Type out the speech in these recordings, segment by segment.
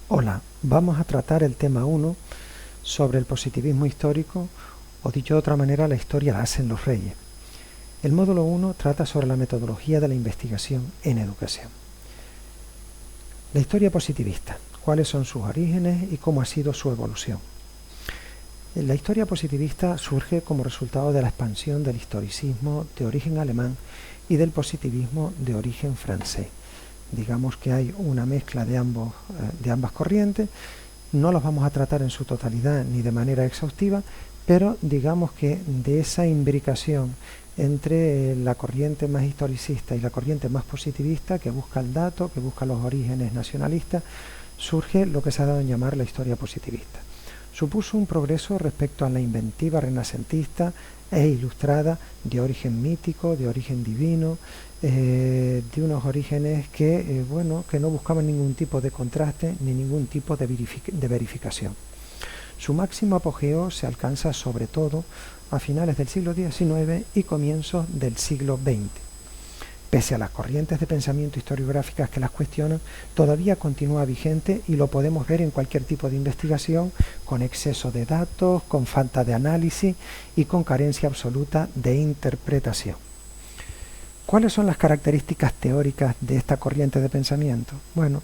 Hola, vamos a tratar el tema 1 sobre el positivismo histórico, o dicho de otra manera, la historia la hacen los reyes. El módulo 1 trata sobre la metodología de la investigación en educación. La historia positivista, cuáles son sus orígenes y cómo ha sido su evolución. La historia positivista surge como resultado de la expansión del historicismo de origen alemán y del positivismo de origen francés. Digamos que hay una mezcla de ambas corrientes. No los vamos a tratar en su totalidad ni de manera exhaustiva, pero digamos que de esa imbricación entre la corriente más historicista y la corriente más positivista, que busca el dato, que busca los orígenes nacionalistas, surge lo que se ha dado en llamar la historia positivista. Supuso un progreso respecto a la inventiva renacentista e ilustrada de origen mítico, de origen divino, de unos orígenes que no buscaban ningún tipo de contraste ni ningún tipo de verificación. Su máximo apogeo se alcanza sobre todo a finales del siglo XIX y comienzos del siglo XX. Pese a las corrientes de pensamiento historiográficas que las cuestionan, todavía continúa vigente y lo podemos ver en cualquier tipo de investigación, con exceso de datos, con falta de análisis y con carencia absoluta de interpretación. ¿Cuáles son las características teóricas de esta corriente de pensamiento? Bueno,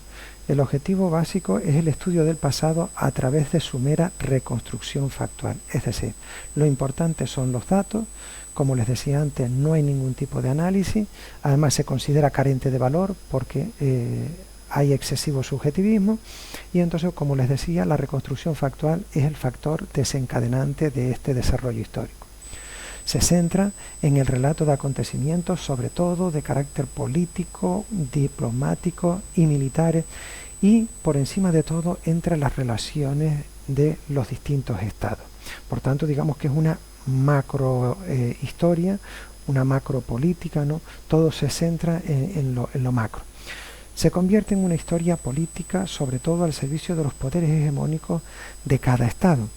el objetivo básico es el estudio del pasado a través de su mera reconstrucción factual. Es decir, lo importante son los datos. Como les decía antes, no hay ningún tipo de análisis. Además, se considera carente de valor porque hay excesivo subjetivismo. Y entonces, como les decía, la reconstrucción factual es el factor desencadenante de este desarrollo histórico. Se centra en el relato de acontecimientos, sobre todo de carácter político, diplomático y militares, y por encima de todo entre las relaciones de los distintos estados. Por tanto, digamos que es una macro historia, una macro política, ¿no? Todo se centra en lo macro. Se convierte en una historia política, sobre todo al servicio de los poderes hegemónicos de cada estado.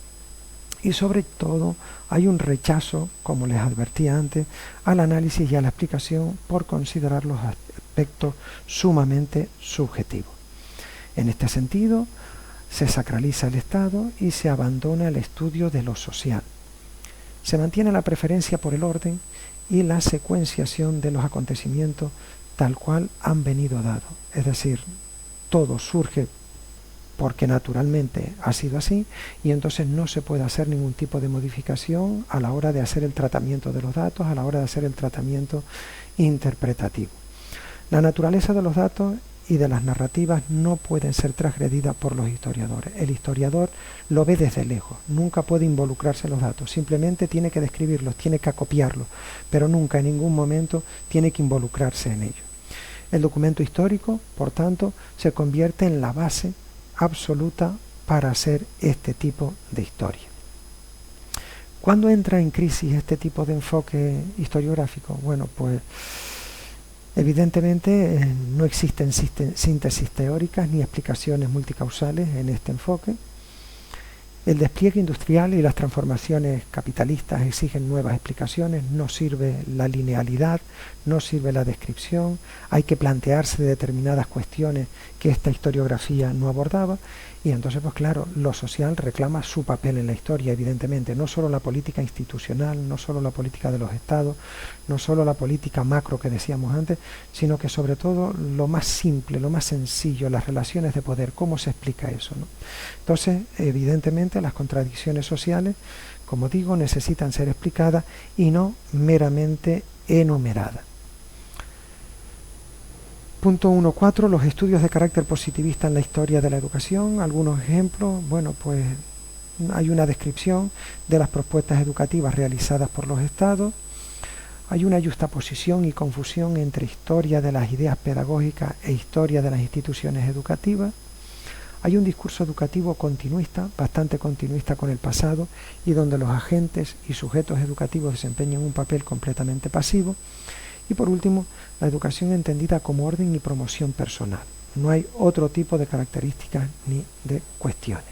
Y sobre todo hay un rechazo, como les advertía antes, al análisis y a la explicación por considerar los aspectos sumamente subjetivos. En este sentido, se sacraliza el Estado y se abandona el estudio de lo social. Se mantiene la preferencia por el orden y la secuenciación de los acontecimientos tal cual han venido dados. Es decir, todo surge porque naturalmente ha sido así y entonces no se puede hacer ningún tipo de modificación a la hora de hacer el tratamiento de los datos, a la hora de hacer el tratamiento interpretativo. La naturaleza de los datos y de las narrativas no pueden ser transgredidas por los historiadores. El historiador lo ve desde lejos, nunca puede involucrarse en los datos, simplemente tiene que describirlos, tiene que acopiarlos, pero nunca en ningún momento tiene que involucrarse en ellos. El documento histórico, por tanto, se convierte en la base absoluta para hacer este tipo de historia. ¿Cuándo entra en crisis este tipo de enfoque historiográfico? Bueno, pues evidentemente no existen síntesis teóricas ni explicaciones multicausales en este enfoque. El despliegue industrial y las transformaciones capitalistas exigen nuevas explicaciones, no sirve la linealidad, no sirve la descripción, hay que plantearse determinadas cuestiones que esta historiografía no abordaba y entonces pues claro, lo social reclama su papel en la historia, evidentemente, no solo la política institucional, no solo la política de los estados, no solo la política macro que decíamos antes, sino que sobre todo lo más simple, lo más sencillo, las relaciones de poder, cómo se explica eso, ¿no? Entonces, evidentemente, las contradicciones sociales, como digo, necesitan ser explicadas y no meramente enumeradas. Punto 1.4. Los estudios de carácter positivista en la historia de la educación. Algunos ejemplos. Bueno, pues hay una descripción de las propuestas educativas realizadas por los estados. Hay una yuxtaposición y confusión entre historia de las ideas pedagógicas e historia de las instituciones educativas. Hay un discurso educativo continuista, bastante continuista con el pasado, y donde los agentes y sujetos educativos desempeñan un papel completamente pasivo. Y por último, la educación entendida como orden y promoción personal. No hay otro tipo de características ni de cuestiones.